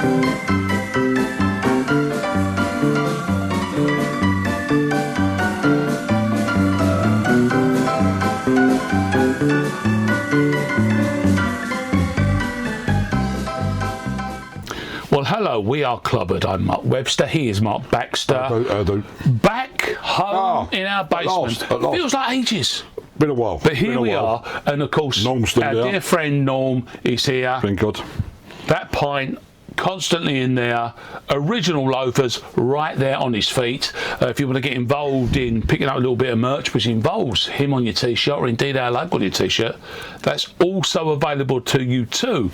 Well, hello, we are Clobbered. I'm Mark Webster, he is Mark Baxter. Back home in our basement. At last. Feels like ages. Been a while. But here we are, and of course, our dear friend Norm is here. Thank God. That pint constantly in there, original loafers right there on his feet. If you want to get involved in picking up a little bit of merch which involves him on your t-shirt, or indeed our logo on your t-shirt, that's also available to you too.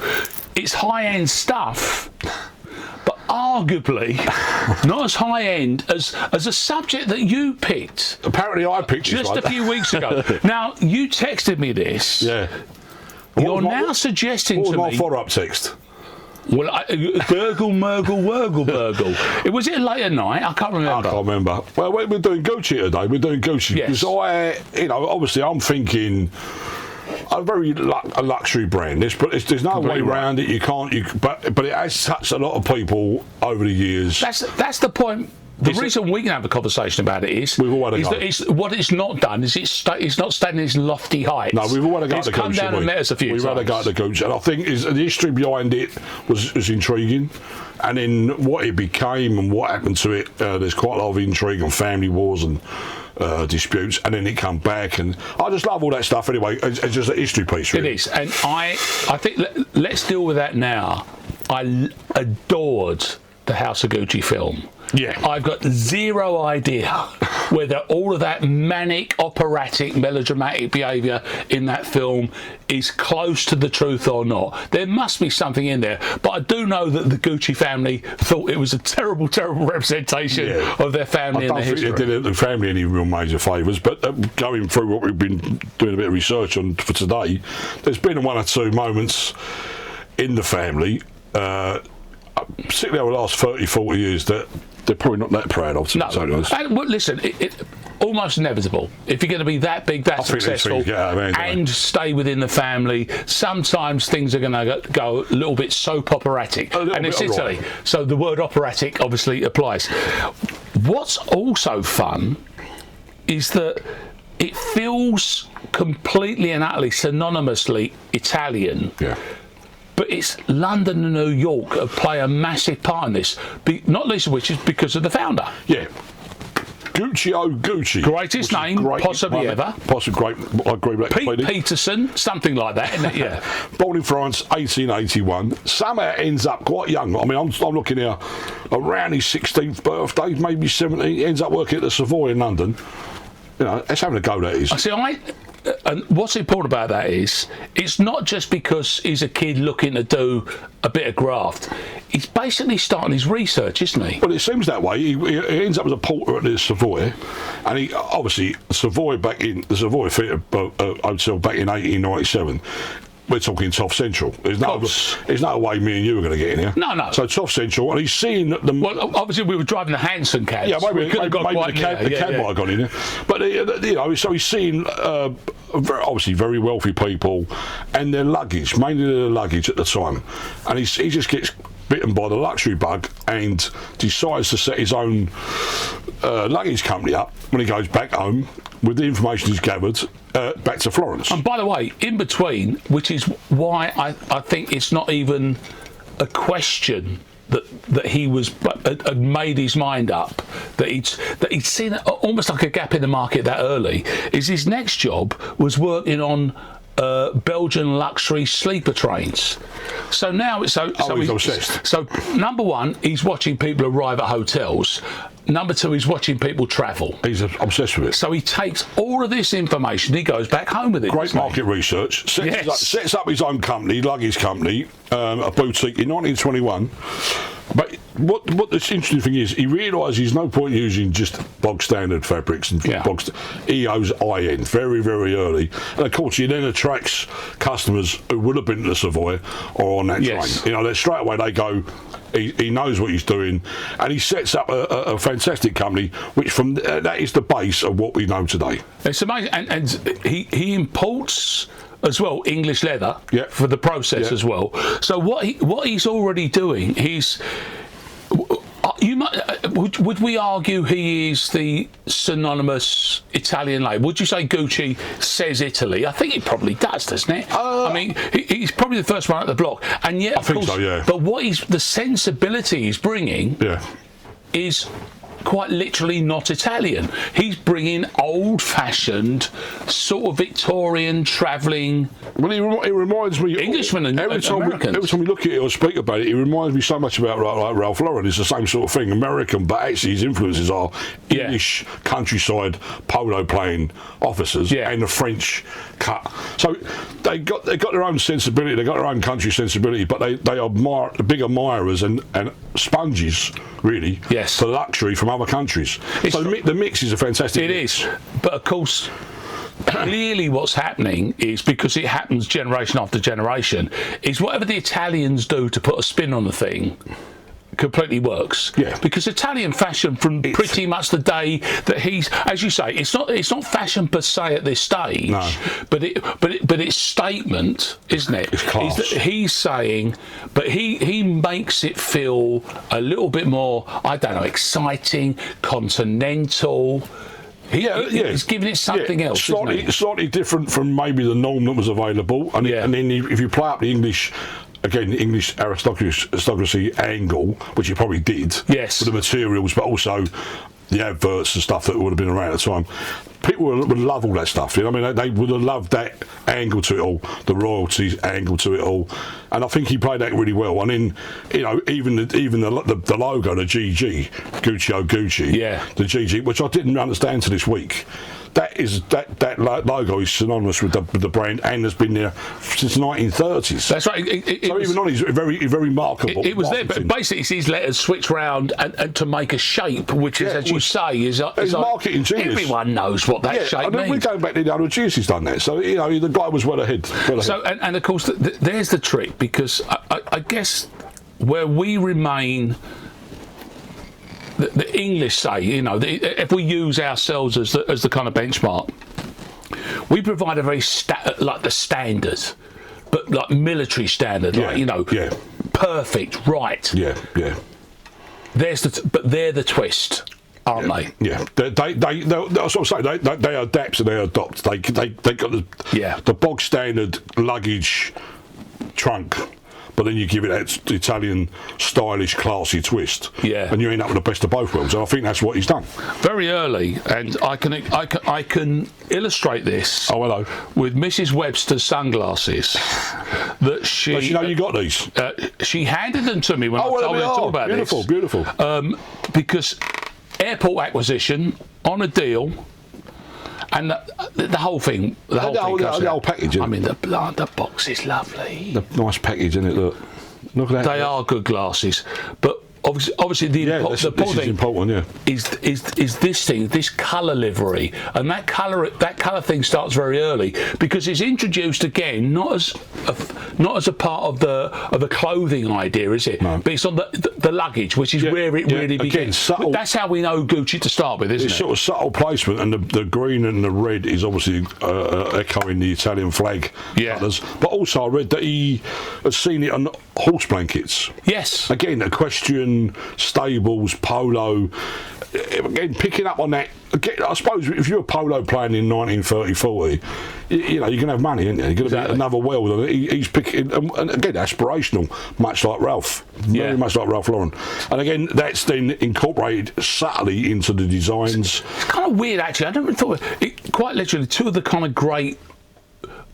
It's high-end stuff, but arguably not as high-end as a subject that you picked. Apparently I picked just a few weeks ago. Now, you texted me this. Yeah. You're now suggesting to me... What was my follow-up text? Well, burgle, mergle, wurgle, burgle. Was it late at night? I can't remember. I can't remember. Well, we're doing Gucci today. We're doing Gucci. Yes. Because obviously I'm thinking a very a luxury brand. There's no way around it. You can't. But it has touched a lot of people over the years. That's the point. The reason we can have a conversation about it is that what it's not done is it's not standing its lofty heights. No, we've all had a go at the Gucci. It's come down and met us a few times. We've had a go at the Gucci, and I think the history behind it was intriguing, and then what it became and what happened to it. There's quite a lot of intrigue and family wars and disputes, and then it come back, and I just love all that stuff anyway. It's just a history piece, really. It is, and I think let's deal with that now. I adored the House of Gucci film. Yeah. I've got zero idea whether all of that manic, operatic, melodramatic behaviour in that film is close to the truth or not. There must be something in there, but I do know that the Gucci family thought it was a terrible, terrible representation of their family and their history. I don't think it did the family any real major favours, but going through what we've been doing a bit of research on for today, there's been one or two moments in the family, particularly over the last 30, 40 years, that they're probably not that proud of. Well, listen, it's almost inevitable. If you're going to be that big, that successful, and stay within the family, sometimes things are going to go a little bit soap operatic. And it's Italy, so the word operatic obviously applies. What's also fun is that it feels completely and utterly synonymously Italian. Yeah. But it's London and New York that play a massive part in this, not least of which is because of the founder. Yeah. Gucci. Greatest name possibly ever. Possibly great. I agree with that completely. Pete Peterson, something like that, isn't it? Yeah. Born in France, 1881. Somehow ends up quite young. I mean, I'm looking here around his 16th birthday, maybe 17. He ends up working at the Savoy in London. You know, let's have a go, that is. And what's important about that is it's not just because he's a kid looking to do a bit of graft. He's basically starting his research, isn't he? Well, it seems that way. He ends up as a porter at the Savoy, and he obviously the Savoy Theatre Hotel back in 1897. We're talking Toff Central. There's no way me and you are going to get in here. No. So Toff Central, and he's seeing the... Well, obviously we were driving the Hanson cabs. Yeah, maybe the cab might have gone in here. But, so he's seeing obviously very wealthy people and their luggage, mainly their luggage at the time. And he just gets bitten by the luxury bug and decides to set his own luggage company up when he goes back home with the information he's gathered back to Florence. And by the way, in between, which is why I think it's not even a question that he had made his mind up, that he'd seen almost like a gap in the market that early, is his next job was working on Belgian luxury sleeper trains. So now he's obsessed. So number one, he's watching people arrive at hotels. Number two, he's watching people travel. He's obsessed with it. So he takes all of this information, he goes back home with it. Great market research. Sets up his own company, luggage company, a boutique in 1921. But what the interesting thing is, he realises there's no point using just bog standard fabrics and he goes high-end very, very early. And of course, he then attracts customers who would have been to the Savoy or on that train. You know, straight away they go. He knows what he's doing, and he sets up a fantastic company, which that is the base of what we know today. It's amazing, and he imports as well, English leather for the process as well. So what he's already doing, would we argue he is the synonymous Italian label? Would you say Gucci says Italy? I think it probably does, doesn't it? I mean, he's probably the first one at the block, and yet, I think so, yeah. But the sensibility he's bringing is quite literally not Italian. He's bringing old-fashioned, sort of Victorian travelling. Well, it reminds me Englishmen and Americans. Every time we look at it or speak about it, it reminds me so much about like Ralph Lauren. It's the same sort of thing, American, but actually his influences are English countryside polo playing officers and the French cut. So they got their own sensibility. They got their own country sensibility, but they are big admirers and sponges really for luxury from other countries. So the mix is a fantastic. It is, but of course. Clearly what's happening is, because it happens generation after generation, is whatever the Italians do to put a spin on the thing completely works. Because Italian fashion from pretty much the day that he's, as you say, it's not fashion per se at this stage, but it's statement, isn't it? It's class. Is that he's saying, but he makes it feel a little bit more, I don't know, exciting, continental. He's giving it something else. Slightly different from maybe the norm that was available. And then if you play up the English aristocracy angle, which you probably did, for the materials, but also the adverts and stuff that would have been around at the time, people would love all that stuff. You know, I mean, they would have loved that angle to it all, the royalties angle to it all, and I think he played that really well. And then, you know, even the logo, the GG, Gucci, the GG, which I didn't understand to this week. That logo is synonymous with the brand and has been there since 1930s. That's right. So even on, it's very remarkable. It was there, but basically it's these letters switched round and to make a shape, which is, as you say, is marketing genius. Everyone knows what that shape means. We're going back to the other GC's done that, so you know the guy was well ahead. So and of course there's the trick, because I guess where we remain. The English say, you know, if we use ourselves as the kind of benchmark, we provide a very like the standard, but like military standard, like, you know, perfect, right? But they're the twist, aren't they? That's what I'm saying. They adapt and they adopt. They got the bog standard luggage trunk. But then you give it that Italian, stylish, classy twist, and you end up with the best of both worlds. And I think that's what he's done. Very early, and I can illustrate this. Oh, hello. With Mrs. Webster's sunglasses. That she. Does she know you got these? She handed them to me when I told her to talk about this. Beautiful. Because airport acquisition on a deal. And the whole thing, the whole package. I mean, the box is lovely. The nice package, isn't it? Look at that. They are good glasses, but obviously the important thing is this thing, this colour livery, and that colour thing starts very early, because it's introduced again not as a part of the clothing idea, is it? No. But it's on the luggage, which is where it really begins. Subtle, that's how we know Gucci to start with, isn't it? It's sort of subtle placement, and the green and the red is obviously echoing the Italian flag colours. But also I read that he had seen it on horse blankets. Yes. Again, equestrian, stables, polo. Again, picking up on that. Again, I suppose if you're a polo playing in 1930-40, you know, you're going to have money, aren't you? You're going to be another world. And he's picking, and again, aspirational, much like Ralph. Very much like Ralph Lauren. And again, that's then incorporated subtly into the designs. It's kind of weird, actually. I never thought it, quite literally, two of the kind of great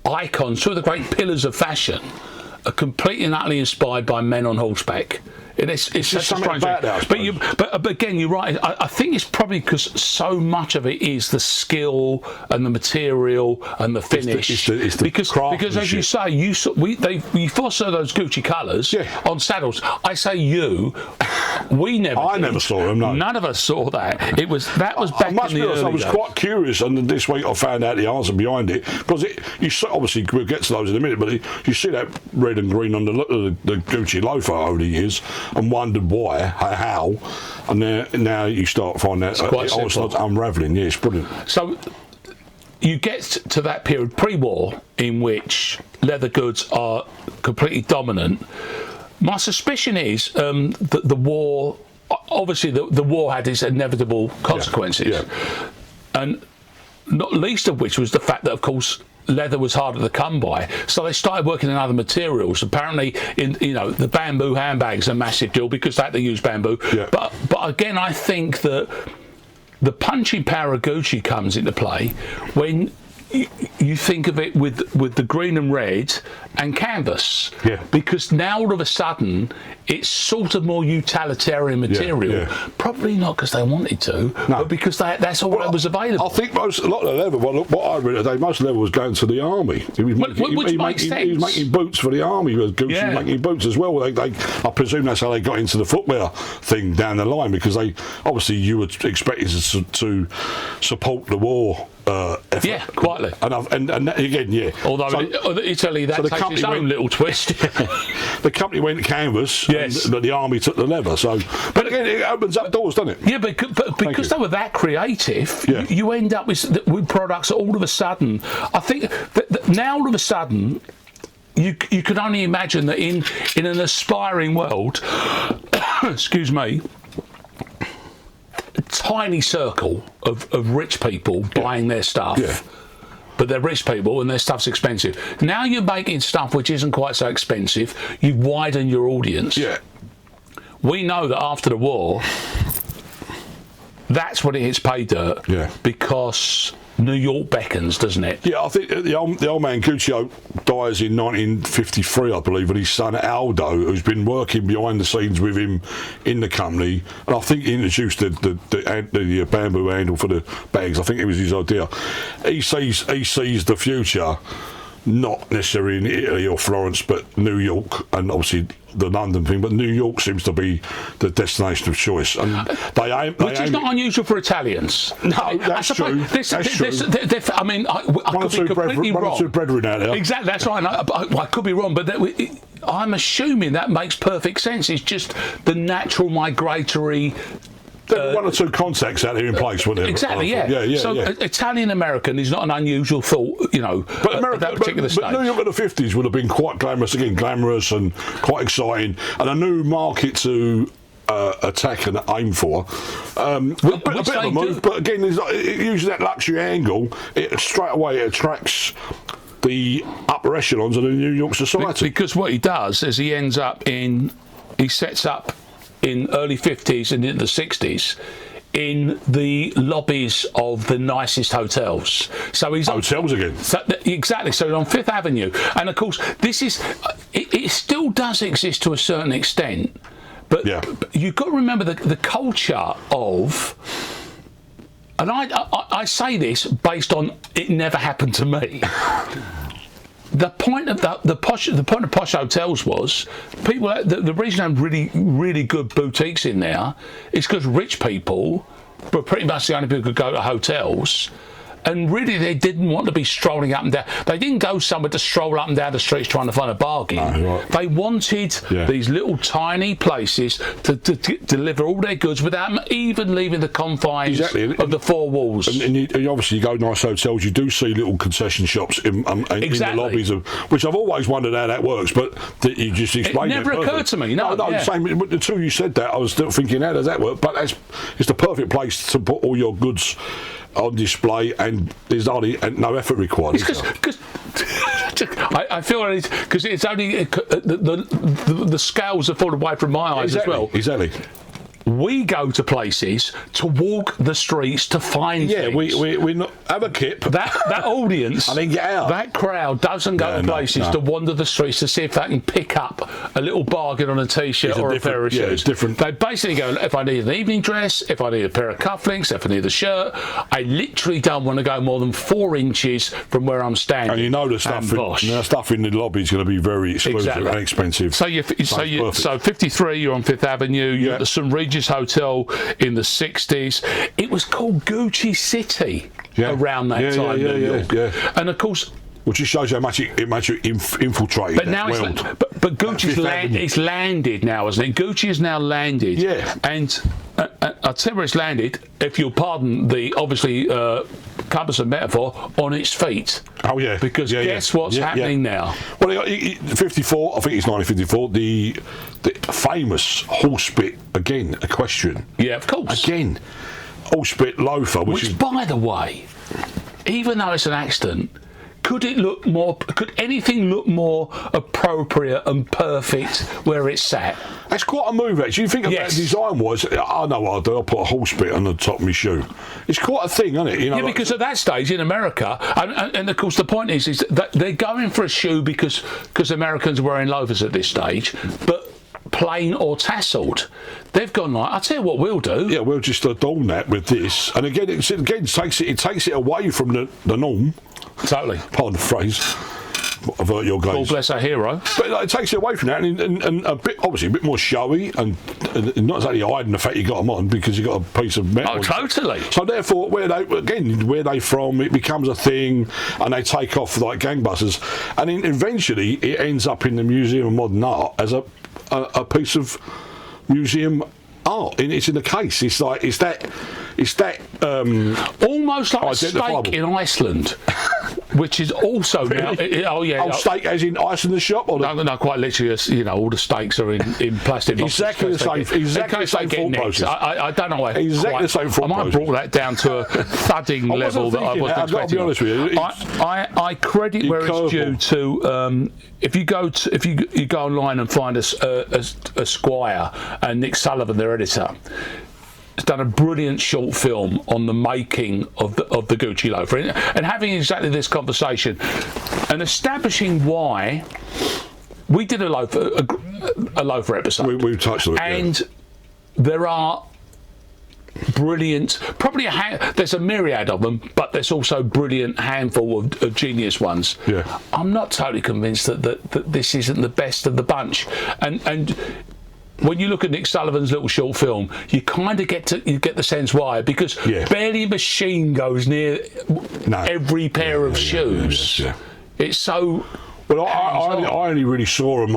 icons, two of the great pillars of fashion are completely and utterly inspired by men on horseback. It's such a strange thing. But again, you're right. I think it's probably because so much of it is the skill and the material and the finish. It's the because as you say, you first saw those Gucci colours on saddles. I say we never. I never saw them. No. None of us saw that. That was back in the early days. I was quite curious, and this week I found out the answer behind it, because obviously we'll get to those in a minute, but you see that red and green on the Gucci loafer over the years, and wondered why, how, and now you start finding out it all starts unravelling. Yeah, it's brilliant. So you get to that period pre-war in which leather goods are completely dominant. My suspicion is that the war, obviously the war had its inevitable consequences, and not least of which was the fact that, of course, leather was harder to come by, so they started working in other materials. Apparently, the bamboo handbags are a massive deal because they had to use bamboo. But again, I think that the punching power of Gucci comes into play when you think of it with the green and red and canvas, because now all of a sudden it's sort of more utilitarian material. Probably not because they wanted to, but because that's all that was available. I think a lot of the leather, what I read today, most leather was going to the army. He was making boots for the army. Gucci was making boots as well. I presume that's how they got into the footwear thing down the line, because obviously you were expected to support the war effort. Yeah, quietly. And again, Although Italy, that takes its own little twist. The company went to canvas, but the army took the leather. So, but again, it opens up doors, doesn't it? Yeah, but because they were that creative, you end up with products that all of a sudden, I think that now all of a sudden, you can only imagine that in an aspiring world, excuse me, a tiny circle of rich people buying their stuff. But they're rich people and their stuff's expensive. Now you're making stuff which isn't quite so expensive. You widen your audience. We know that after the war, that's when it hits pay dirt. Because New York beckons, doesn't it? I think the old man Gucci dies in 1953, I believe, and his son Aldo, who's been working behind the scenes with him in the company, and I think he introduced the bamboo handle for the bags. I think it was his idea. He sees the future, not necessarily in Italy or Florence, but New York, and obviously the London thing, but New York seems to be the destination of choice, and which is not unusual for Italians. No, that's true. I mean, I could be completely wrong. One or two brethren out there. Exactly, that's right. I could be wrong, but I'm assuming that makes perfect sense. It's just the natural migratory. One or two contacts out here in place, wouldn't there? Exactly, So Italian-American is not an unusual thought, But America, that particular stage. But New York in the 50s would have been quite glamorous and quite exciting, and a new market to attack and aim for. A bit of a move, but again, using that luxury angle, it straight away attracts the upper echelons of the New York society. Because what he does is he sets up in early 50s and into the 60s in the lobbies of the nicest hotels. So he's hotels again. Exactly. So on Fifth Avenue, and of course this is it still does exist to a certain extent, but you've got to remember the culture of. And I say this based on it never happened to me. The point of the posh hotels was people. The reason I had really good boutiques in there is because rich people were pretty much the only people who could go to hotels. And really, they didn't want to be strolling up and down. They didn't go somewhere to stroll up and down the streets trying to find a bargain. They wanted these little tiny places to deliver all their goods without them even leaving the confines of the four walls. And obviously, you go to nice hotels, you do see little concession shops in the lobbies, which I've always wondered how that works, but you just explained it. Never occurred to me. No, same. Until you said that, I was still thinking, how does that work? But it's the perfect place to put all your goods on display, and there's hardly no effort required. Because I feel because it's only the scales have fallen away from my eyes as well. Exactly. We go to places to walk the streets to find things. we not have a kip. That audience, and then get out. That crowd doesn't go to places to wander the streets to see if they can pick up a little bargain on a T-shirt or a pair of shoes. It's different. They basically go, if I need an evening dress, if I need a pair of cufflinks, if I need a shirt, I literally don't want to go more than 4 inches from where I'm standing. And you know the stuff in the lobby is going to be very exclusive and expensive. So 53, you're on Fifth Avenue. You're at the St. Regis Hotel in the 60s. It was called Gucci City around that time, New York. And of course, which just shows how much it infiltrated. But now but Gucci's it's landed now, isn't it? Gucci has now landed. Yeah. And I'll tell you where it's landed. If you'll pardon the obviously compass of metaphor, on its feet. Oh yeah, Because guess what's happening now? Well, 54. I think it's 1954. The famous horse bit again. A question. Yeah, of course. Again, horse bit loafer, which is. By the way, even though it's an accident, could anything look more appropriate and perfect where it's sat? That's quite a move, actually. You think about design-wise, I know what I'll do. I'll put a horse bit on the top of my shoe. It's quite a thing, isn't it? You know, yeah, because at that stage in America, and of course the point is that they're going for a shoe because Americans are wearing loafers at this stage, but plain or tasselled. They've gone like, I'll tell you what we'll do. Yeah, we'll just adorn that with this. And again, it takes it away from the norm. Totally. Pardon the phrase. Avert your gaze. God bless our hero. But it takes it away from that, and a bit, obviously, a bit more showy, and not exactly hiding the fact you got them on because you got a piece of metal. Oh, totally. So therefore, where they from, it becomes a thing, and they take off like gangbusters, and then eventually it ends up in the Museum of Modern Art as a piece of museum art. And it's in the case. It's that. Almost like a steak in Iceland, which is also now. Steak as in Iceland, the shop, or no, quite literally. All the steaks are in plastic boxes. Exactly the same. Exactly the same thought process. I don't know. Exactly the same thought process. I might have brought that down to a thudding level that I wasn't expecting. I've got to be honest with you. I credit where it's due to. If you go online and find a Squire and Nick Sullivan, their editor, has done a brilliant short film on the making of the Gucci loafer, and having exactly this conversation and establishing why we did a loafer episode. We touched on it, and there are brilliant, probably there's a myriad of them, but there's also brilliant handful of genius ones. Yeah. I'm not totally convinced that this isn't the best of the bunch, and when you look at Nick Sullivan's little short film, you kind of get the sense why, because barely a machine goes near every pair of shoes. It's so. Well, I only really saw them.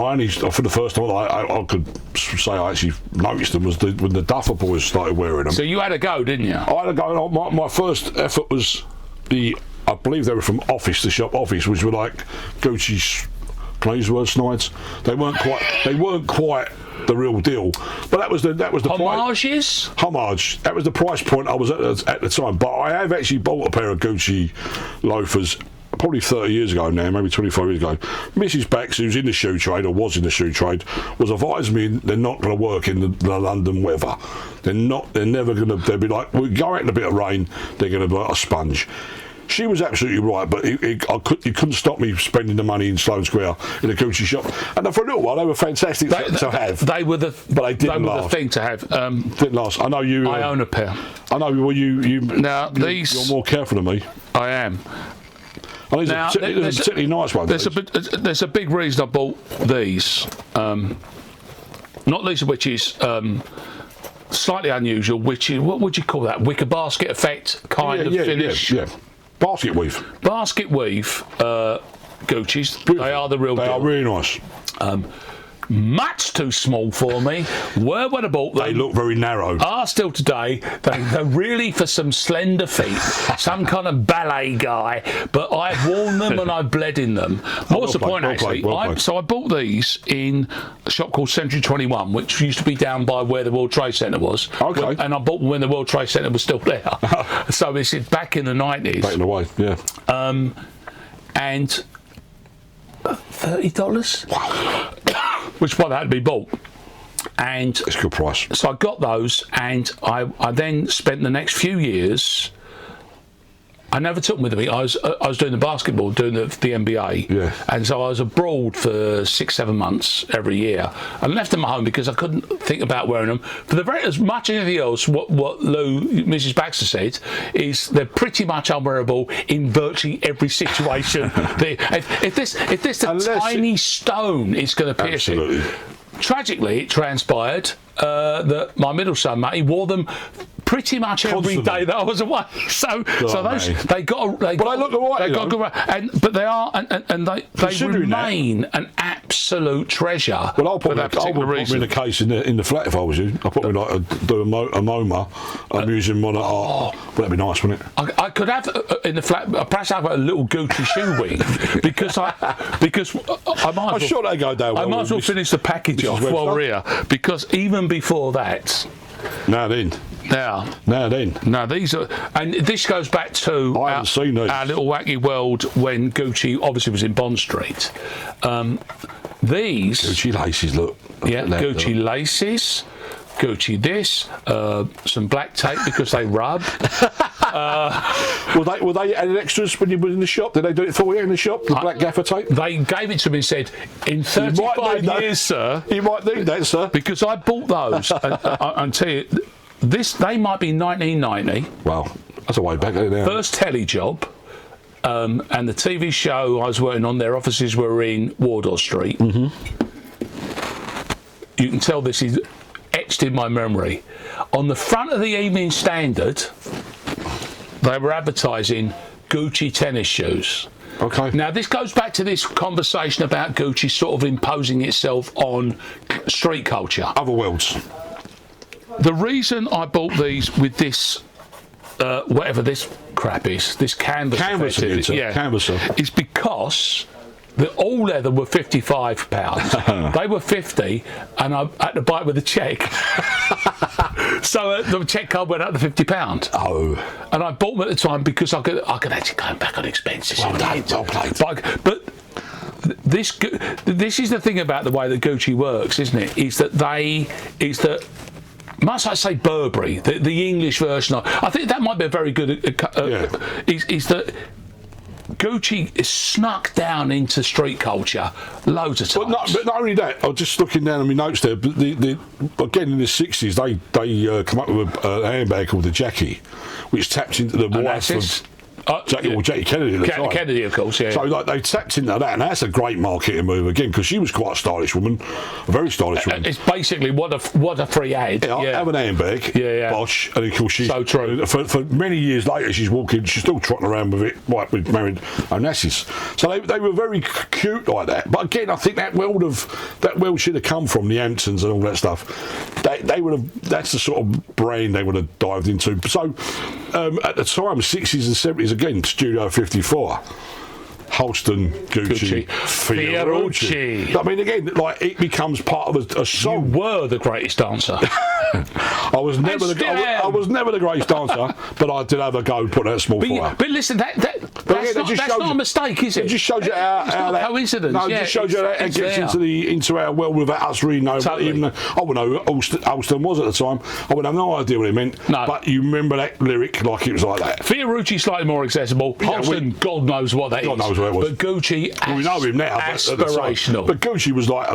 For the first time I could say I actually noticed them was when the Duffer Boys started wearing them. So you had a go, didn't you? I had a go. My first effort was I believe they were from Office, the shop Office, which were like Gucci's Glazeword snides. They weren't quite the real deal, but that was the homages. Homage. That was the price point I was at the time. But I have actually bought a pair of Gucci loafers probably 30 years ago now, maybe 25 years ago. Mrs. Bax, who's in the shoe trade or was in the shoe trade, was advising me they're not going to work in the London weather. They're never going to. They'll be like, we go out in a bit of rain, they're going to be like a sponge. She was absolutely right, but you couldn't stop me spending the money in Sloane Square in a Gucci shop. And for a little while, they were fantastic to have. They were the thing to have. Didn't last. I know you. I own a pair. I know. Well, you're more careful than me. I am. There's a particularly nice one. There's a big reason I bought these. Not least of which is slightly unusual. Which is, what would you call that? Wicker basket effect kind of finish. Yeah. Basket weave. Gucci's. Beautiful. They are the real deal. They are really nice. Much too small for me. Where would I bought them? They look very narrow. Still today, they're really for some slender feet, some kind of ballet guy. But I've worn them and I've bled in them. What's the point, actually? So I bought these in a shop called Century 21, which used to be down by where the World Trade Centre was. Okay. And I bought them when the World Trade Centre was still there. So it's back in the 90s. Back in the way, yeah. And $30. Wow. Which one had to be bought. And it's a good price. So I got those, and I then spent the next few years. I never took them with me. I was doing the basketball, doing the NBA, and so I was abroad for 6-7 months every year. I left them at home because I couldn't think about wearing them. For as much as anything else, what Mrs. Baxter said is they're pretty much unwearable in virtually every situation. If there's a tiny stone, it's going to pierce it. Tragically, it transpired that my middle son, Matty, wore them pretty much every Constantly. day that I was away. So those man. they got But they look all right, they got you know. but they are and they Considering that- remain an absolute treasure. Well, I'll for put that me particular in reason. a case in the flat if I was you. I'll put me like do a MoMA. I'm using one. Well, that'd be nice, wouldn't it? I could have in the flat. Perhaps have a little Gucci shoe wing because I might. I'm sure they go down. I might as well finish the package off Mrs. while we're Webster. here, because even before that, Now then. now these are, and this goes back to I haven't seen these. our little wacky world when Gucci obviously was in Bond Street. These, Gucci laces, look. yeah, Look at that, Gucci look. laces. Gucci this, some black tape because they rub. Were they added extras when you were in the shop? Did they do it for you in the shop? The black gaffer tape? They gave it to me and said, in 35 need that. years, sir, You might need that, sir. because I bought those. and I'll tell you, they might be 1990, Well, that's a way back there now. first telly job. And the TV show I was working on, their offices were in Wardour Street. Mm-hmm. You can tell this is etched in my memory. On the front of the Evening Standard, they were advertising Gucci tennis shoes. Okay. Now, this goes back to this conversation about Gucci sort of imposing itself on street culture. Other worlds. The reason I bought these with this, whatever this crap is, this canvas, Canvasser, effect, yeah, canvasser. is because the all leather were £55. They were 50, and I had to buy it with a cheque. So the cheque card went up to £50. Oh. And I bought them at the time because I could actually go back on expenses. Well played. But this is the thing about the way that Gucci works, isn't it? Must I say Burberry, the English version of, I think that might be a very good, is that Gucci is snuck down into street culture loads of times. But not only that, I was just looking down on my notes there, but again in the 60s, they come up with a handbag called the Jackie, which tapped into the wife of Jackie Kennedy at the time. Kennedy, of course, yeah. So like they tapped into that, and that's a great marketing move again, because she was quite a stylish woman, a very stylish woman. It's basically what a free ad. Yeah, have an handbag, Bosch, and of course she's so true. For many years later, she's still trotting around with it, like with married Onassis. So they were very cute like that. But again, I think that world should have come from the Hamptons and all that stuff. They would have. That's the sort of brand they would have dived into. So at the time, 60s and 70s, again, Studio 54. Holston, Gucci, Fiorucci. I mean, again, like it becomes part of a song. You were the greatest dancer. I was never the greatest dancer, but I did have a go putting out a small fire. But listen, that's not a mistake, is it? It just shows you how that coincidence. No, it just shows you how it gets into our world without us really knowing. Totally. Even I wouldn't know who Holston was at the time. I would have no idea what it meant. No. But you remember that lyric like it was like that. Fiorucci slightly more accessible. Holston, God knows what that is. God knows what it was. But Gucci, We know him now. aspirational. But Gucci was like,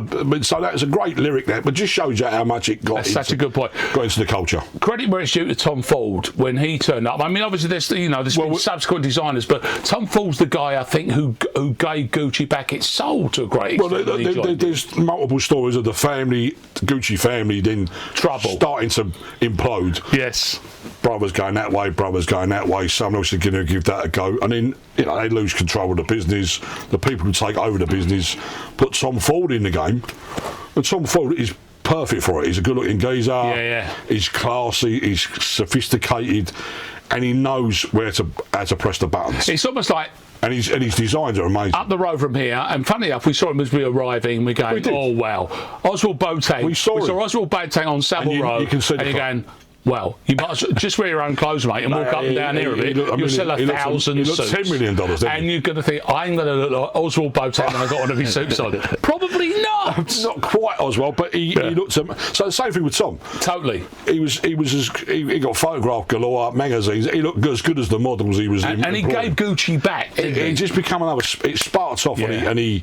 so that was a great lyric there. But just shows you how much it got. That's such a good point. Got into the culture. Credit where it's due to Tom Ford when he turned up. I mean, obviously there's been subsequent designers, but Tom Ford's the guy I think who gave Gucci back its soul to a great extent. There's multiple stories of the Gucci family, then starting to implode. Yes. Brothers going that way, someone else is going to give that a go, and then they lose control of the business. The people who take over the business put Tom Ford in the game, and Tom Ford is perfect for it. He's a good-looking geezer. Yeah. He's classy. He's sophisticated, and he knows how to press the buttons. It's almost like. And his designs are amazing. Up the road from here, and funny enough, we saw him as we were arriving. We're going, oh wow, Oswald Boateng. We saw Oswald Boateng on Savile Row, you can see and you're going, well, you might just wear your own clothes, mate, and walk up and down here a bit. You'll sell 1,000 suits. $10 million, and you're going to think, I'm going to look like Oswald Boateng when I got one of his suits on. Probably not. Not quite Oswald, but he looked. So the same thing with Tom. Totally. He got photographed galore, magazines. He looked as good as the models he was in. And he gave Gucci back. He just became another. It sparked off, and he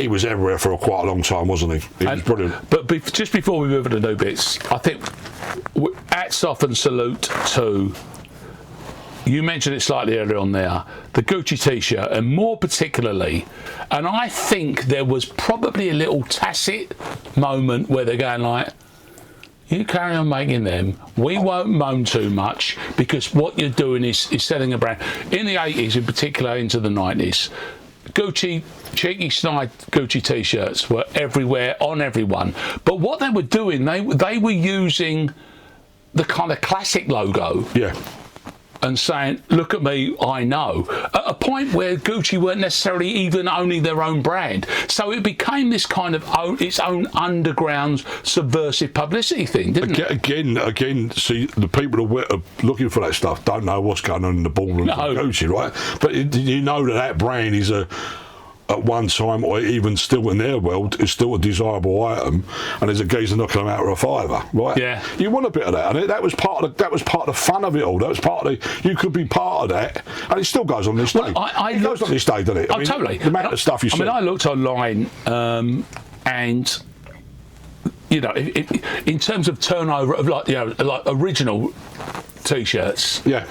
was everywhere for quite a long time, wasn't he? He was brilliant. But just before we move on to new bits, I think hats off and salute to. You mentioned it slightly earlier on there, the Gucci T-shirt, and more particularly, and I think there was probably a little tacit moment where they're going like, you carry on making them. We won't moan too much because what you're doing is selling a brand. In the 80s, in particular, into the 90s, Gucci, cheeky snide Gucci t-shirts were everywhere on everyone. But what they were doing, they were using the kind of classic logo. Yeah. And saying, look at me, I know. At a point where Gucci weren't necessarily even owning their own brand. So it became this kind of its own underground subversive publicity thing, didn't it? Again, see, the people that are looking for that stuff don't know what's going on in the ballroom of Gucci, right? But you know that brand is at one time, or even still in their world, is still a desirable item, and there's a geezer knocking them out with a fiver, right? Yeah. You want a bit of that, and that was part of the fun of it all. That was part of you could be part of that, and it still goes on this day. It goes on this day, doesn't it? Totally. The amount of stuff you see. I looked online, and you know, in terms of turnover of like original t-shirts, yeah.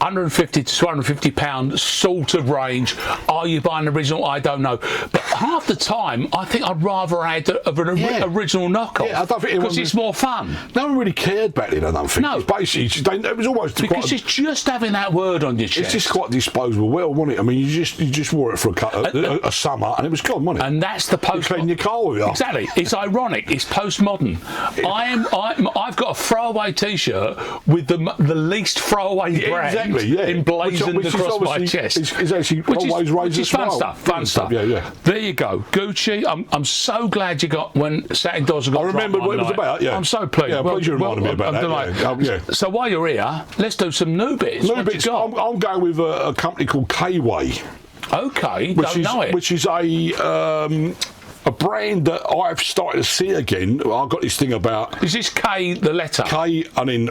150 to 250 pound sort of range. Are you buying an original? I don't know. But half the time, I think I'd rather add an original knockoff. Yeah, I don't think because it's more fun. No one really cared back then, I don't think. No. It's basically, it was almost because it's just having that word on your chest. It's just quite disposable. Well, wasn't it? I mean, you just wore it for a summer, and it was gone, wasn't it? And that's the post. You clean your car with it. Exactly. It's ironic. It's postmodern. I've got a throwaway T-shirt with the least throwaway brand. Yeah. Emblazoned across my chest. It's actually always raised a smile. Fun stuff. Yeah. There you go. Gucci, I'm so glad you got when Satin Dolls got. I remember what it was about, yeah. I'm so pleased. Yeah, pleased you reminded me about that. Yeah. So while you're here, let's do some new bits. I'm going with a company called K-Way. Okay, don't know it. Which is a brand that I've started to see again. I've got this thing about... Is this K the letter? K and then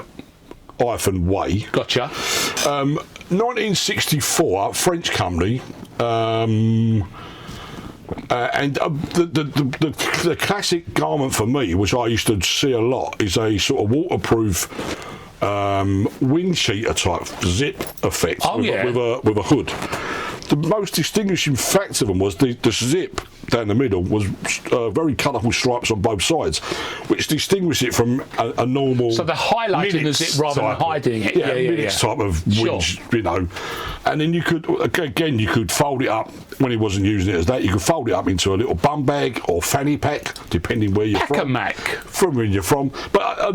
hyphen way. Gotcha. 1964, French company. And the classic garment for me, which I used to see a lot, is a sort of waterproof wind cheater type zip effect with a hood. The most distinguishing fact of them was the zip down the middle was very colourful stripes on both sides, which distinguished it from a normal. So they're highlighting the zip rather than hiding it. Yeah. Type of winch, you know. And then you could fold it up when he wasn't using it as that. You could fold it up into a little bum bag or fanny pack, depending where you're from. From where you're from. But I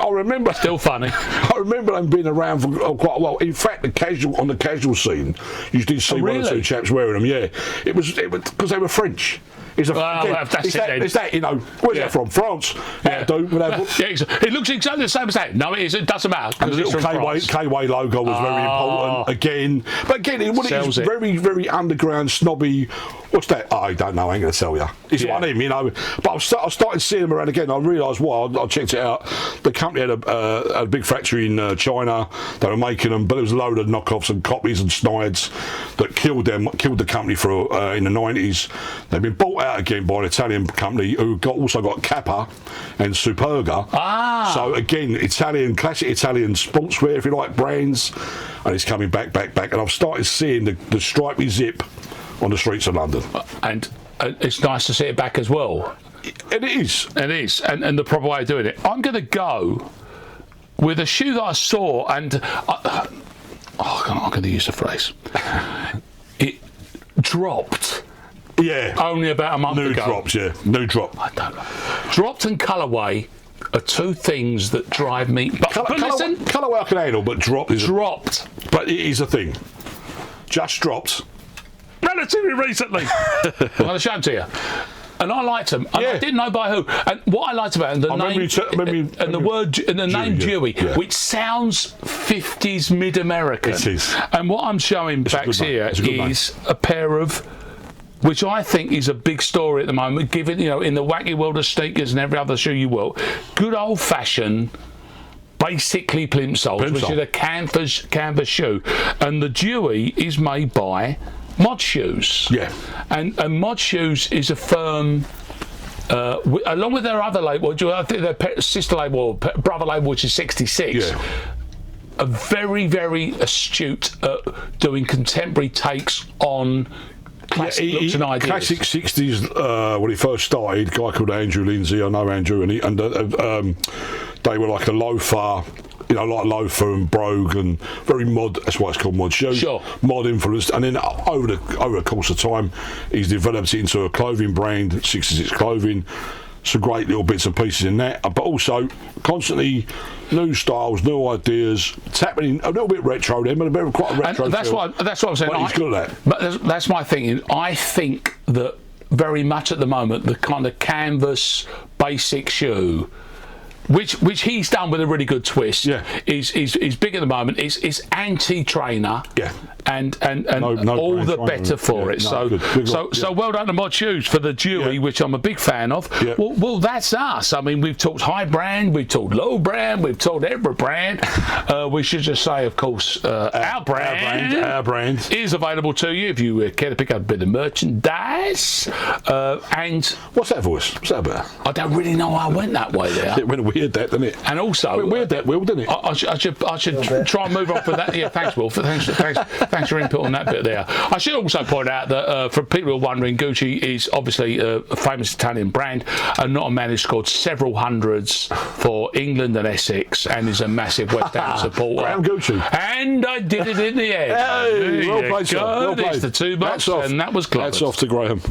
remember. Still funny. I remember them being around for quite a while. In fact, on the casual scene, you did see one or two chaps wearing them. Yeah, it was because they were French. It's that, you know, where's that from? France. Yeah. It looks exactly the same as that. No, it doesn't matter. And the little K-Way logo was very important again. But again, it's very, very underground, snobby. What's that? I don't know. I ain't going to tell you. It's one of them, you know. But I started seeing them around again. I realised why. I checked it out. The company had a big factory in China. They were making them, but there was a load of knockoffs and copies and snides that killed the company in the 90s. They've been bought out again by an Italian company who also got Kappa and Superga. So again, classic Italian sportswear, if you like, brands, and it's coming back. And I've started seeing the stripy zip on the streets of London. And it's nice to see it back as well. It is. And the proper way of doing it. I'm going to go with a shoe that I saw, and I'm going to use the phrase. It dropped. Yeah. Only about a month ago. New drop. I don't know. Dropped and colourway are two things that drive me. But listen. Colourway I can handle, but dropped. But it is a thing. Just dropped. Relatively recently. I'm going to show them to you. And I liked them. And I didn't know by who. And what I liked about them, the name Dewey, which sounds 50s mid-American. It is. And what I'm showing back here is a pair of, which I think is a big story at the moment, given, you know, in the wacky world of sneakers and every other shoe you will, good old-fashioned, basically plimsolls, which is a canvas shoe. And the Dewey is made by Mod Shoes. Yeah. And Mod Shoes is a firm, along with their other label, I think their sister label, brother label, which is 66, are very, very astute at doing contemporary takes on classic looks and ideas. Classic 60s, when he first started, a guy called Andrew Lindsay, I know Andrew, and they were like a loafer, you know, like loafer and brogue and very mod, that's why it's called mod shoe. Sure. Mod influenced, and then over the course of time, he's developed it into a clothing brand, 66 Clothing. Some great little bits and pieces in that, but also constantly new styles, new ideas. It's happening a little bit retro then, but a bit of quite a retro. And that's what I'm saying. But he's good at that. But that's my thing. I think that very much at the moment, the kind of canvas basic shoe, which he's done with a really good twist, is big at the moment. It's anti-trainer, and no all brand the trainer. better for it. So well done to Mod Shoes for the Dewey, which I'm a big fan of. Well, that's us. I mean, we've talked high brand, we've talked low brand, we've talked every brand. We should just say, of course, our brand is available to you if you care to pick up a bit of merchandise. And what's that voice? What's that about? I don't really know how I went that way there. It went weird, that, didn't it? And also, weird that, Will, didn't it? I should try and move on from that. Yeah, thanks, Will. Thanks for input on that bit there. I should also point out that for people who are wondering, Gucci is obviously a famous Italian brand, and not a man who's scored several hundreds for England and Essex, and is a massive West Ham supporter. Graham Gucci. And I did it in the end. Hey, well played, sir. Well played. It's the 2 bucks, and that was Clobbered. That's off to Graham.